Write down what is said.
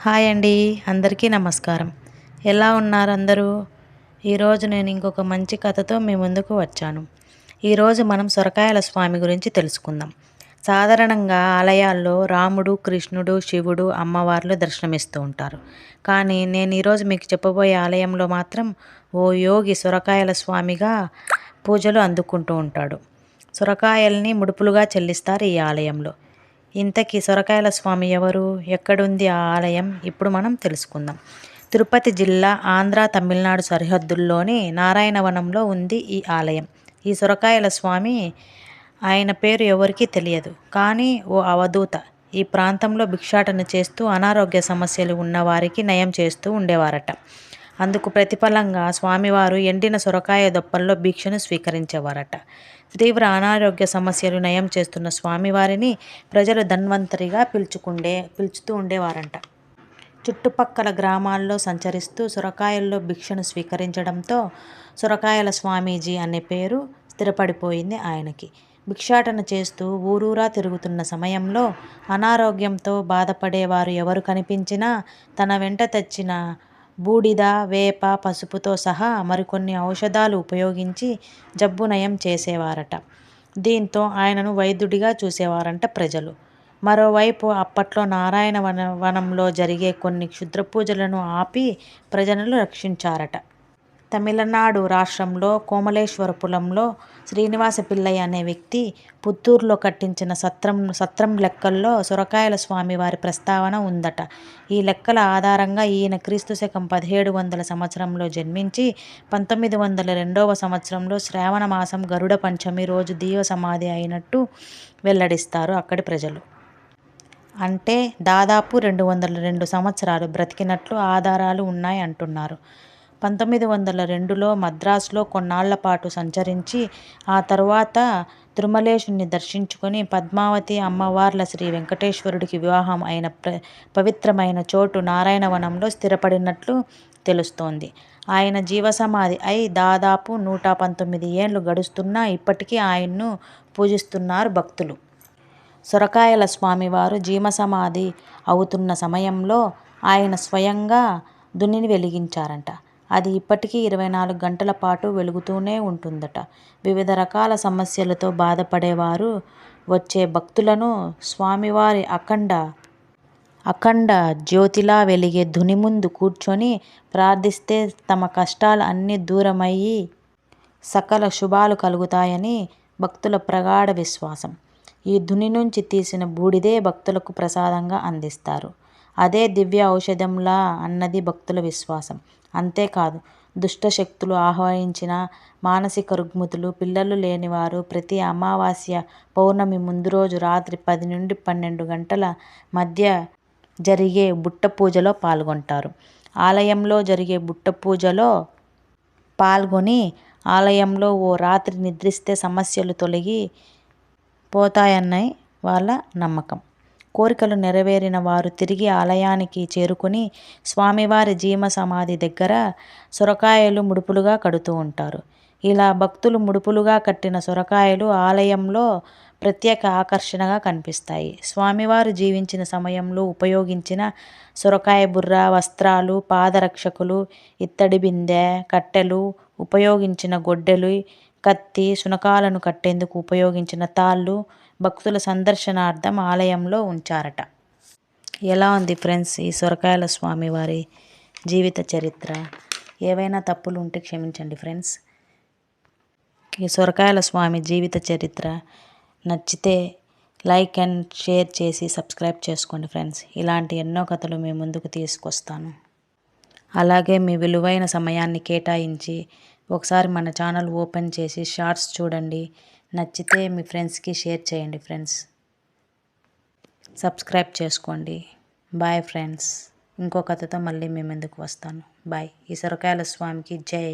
Hi అండి. అందరికీ నమస్కారం. ఎలా ఉన్నారు అందరూ? ఈరోజు నేను ఇంకొక మంచి కథతో మీ ముందుకు వచ్చాను. ఈరోజు మనం సొరకాయల స్వామి గురించి తెలుసుకుందాం. సాధారణంగా ఆలయాల్లో రాముడు, కృష్ణుడు, శివుడు, అమ్మవార్లు దర్శనమిస్తూ ఉంటారు. కానీ నేను ఈరోజు మీకు చెప్పబోయే ఆలయంలో మాత్రం ఓ యోగి సొరకాయల స్వామిగా పూజలు అందుకుంటూ ఉంటాడు. సొరకాయల్ని ముడుపులుగా చెల్లిస్తారు ఈ ఆలయంలో. ఇంతకీ సొరకాయల స్వామి ఎవరు? ఎక్కడుంది ఆ ఆలయం? ఇప్పుడు మనం తెలుసుకుందాం. తిరుపతి జిల్లా ఆంధ్ర, తమిళనాడు సరిహద్దుల్లోని నారాయణవనంలో ఉంది ఈ ఆలయం. ఈ సొరకాయల స్వామి ఆయన పేరు ఎవరికీ తెలియదు. కానీ ఓ అవధూత ఈ ప్రాంతంలో భిక్షాటన చేస్తూ అనారోగ్య సమస్యలు ఉన్నవారికి నయం చేస్తూ ఉండేవారట. అందుకు ప్రతిఫలంగా స్వామివారు ఎండిన సొరకాయ దొప్పల్లో భిక్షను స్వీకరించేవారట. తీవ్ర అనారోగ్య సమస్యలు నయం చేస్తున్న స్వామివారిని ప్రజలు ధన్వంతరిగా పిలుచుతూ ఉండేవారంట. చుట్టుపక్కల గ్రామాల్లో సంచరిస్తూ సొరకాయల్లో భిక్షను స్వీకరించడంతో సొరకాయల స్వామీజీ అనే పేరు స్థిరపడిపోయింది ఆయనకి. భిక్షాటన చేస్తూ ఊరూరా తిరుగుతున్న సమయంలో అనారోగ్యంతో బాధపడేవారు ఎవరు కనిపించినా తన వెంట తెచ్చిన బూడిద, వేప, పసుపుతో సహా మరికొన్ని ఔషధాలు ఉపయోగించి జబ్బు నయం చేసేవారట. దీంతో ఆయనను వైద్యుడిగా చూసేవారంట ప్రజలు. మరోవైపు అప్పట్లో వనంలో జరిగే కొన్ని క్షుద్ర పూజలను ఆపి ప్రజలను రక్షించారట. తమిళనాడు రాష్ట్రంలో కోమలేశ్వరపురంలో శ్రీనివాస పిల్లయ్య అనే వ్యక్తి పుత్తూరులో కట్టించిన సత్రం లెక్కల్లో సొరకాయల స్వామి వారి ప్రస్తావన ఉందట. ఈ లెక్కల ఆధారంగా ఈయన క్రీస్తుశకం 1700 సంవత్సరంలో జన్మించి 1902వ సంవత్సరంలో శ్రావణ మాసం గరుడ పంచమి రోజు దీవ సమాధి అయినట్టు వెల్లడిస్తారు అక్కడి ప్రజలు. అంటే దాదాపు 202 సంవత్సరాలు బ్రతికినట్లు ఆధారాలు ఉన్నాయి అంటున్నారు. 1902లో మద్రాసులో కొన్నాళ్ల పాటు సంచరించి ఆ తరువాత తిరుమలేశుని దర్శించుకొని పద్మావతి అమ్మవార్ల శ్రీ వెంకటేశ్వరుడికి వివాహం అయిన పవిత్రమైన చోటు నారాయణవనంలో స్థిరపడినట్లు తెలుస్తోంది. ఆయన జీవసమాధి అయి దాదాపు 119 ఏళ్లు గడుస్తున్నా ఇప్పటికీ ఆయన్ను పూజిస్తున్నారు భక్తులు. సొరకాయల స్వామివారు జీవసమాధి అవుతున్న సమయంలో ఆయన స్వయంగా దునిని వెలిగించారంట. అది ఇప్పటికీ 24 గంటల పాటు వెలుగుతూనే ఉంటుందట. వివిధ రకాల సమస్యలతో బాధపడేవారు వచ్చే భక్తులను స్వామివారి అఖండ జ్యోతిలా వెలిగే ధుని ముందు కూర్చొని ప్రార్థిస్తే తమ కష్టాలు అన్నీ దూరమయ్యి సకల శుభాలు కలుగుతాయని భక్తుల ప్రగాఢ విశ్వాసం. ఈ ధుని నుంచి తీసిన బూడిదే భక్తులకు ప్రసాదంగా అందిస్తారు. అదే దివ్య ఔషధంలా అన్నది భక్తుల విశ్వాసం. అంతేకాదు, దుష్టశక్తులు ఆహ్వానించిన మానసిక రుగ్మతులు, పిల్లలు లేనివారు ప్రతి అమావాస్య, పౌర్ణమి ముందు రోజు రాత్రి 10 నుండి 12 గంటల మధ్య జరిగే బుట్ట పూజలో పాల్గొంటారు. ఆలయంలో జరిగే బుట్ట పూజలో పాల్గొని ఆలయంలో ఓ రాత్రి నిద్రిస్తే సమస్యలు తొలగి పోతాయన్నై వాళ్ళ నమ్మకం. కోరికలు నెరవేరిన వారు తిరిగి ఆలయానికి చేరుకుని స్వామివారి జీవ సమాధి దగ్గర సొరకాయలు ముడుపులుగా కడుతూ ఉంటారు. ఇలా భక్తులు ముడుపులుగా కట్టిన సొరకాయలు ఆలయంలో ప్రత్యేక ఆకర్షణగా కనిపిస్తాయి. స్వామివారు జీవించిన సమయంలో ఉపయోగించిన సొరకాయ బుర్ర, వస్త్రాలు, పాదరక్షకులు, ఇత్తడి బిందె, కట్టెలు, ఉపయోగించిన గొడ్డలి, కత్తి, శునకాలను కట్టేందుకు ఉపయోగించిన తాళ్ళు భక్తుల సందర్శనార్థం ఆలయంలో ఉంచారట. ఎలా ఉంది ఫ్రెండ్స్ ఈ సొరకాయల స్వామి వారి జీవిత చరిత్ర? ఏవైనా తప్పులు ఉంటే క్షమించండి ఫ్రెండ్స్. ఈ సొరకాయల స్వామి జీవిత చరిత్ర నచ్చితే లైక్ అండ్ షేర్ చేసి సబ్స్క్రైబ్ చేసుకోండి ఫ్రెండ్స్. ఇలాంటి ఎన్నో కథలు మీ ముందుకు తీసుకొస్తాను. అలాగే మీ విలువైన సమయాన్ని కేటాయించి ఒకసారి మన ఛానల్ ఓపెన్ చేసి షార్ట్స్ చూడండి. నచ్చితే మీ ఫ్రెండ్స్కి షేర్ చేయండి ఫ్రెండ్స్. సబ్స్క్రైబ్ చేసుకోండి. Bye friends. ఇంకో కథతో మళ్ళీ మీ ముందుకు వస్తాను. బాయ్. ఈ సొరకాయల స్వామికి జై.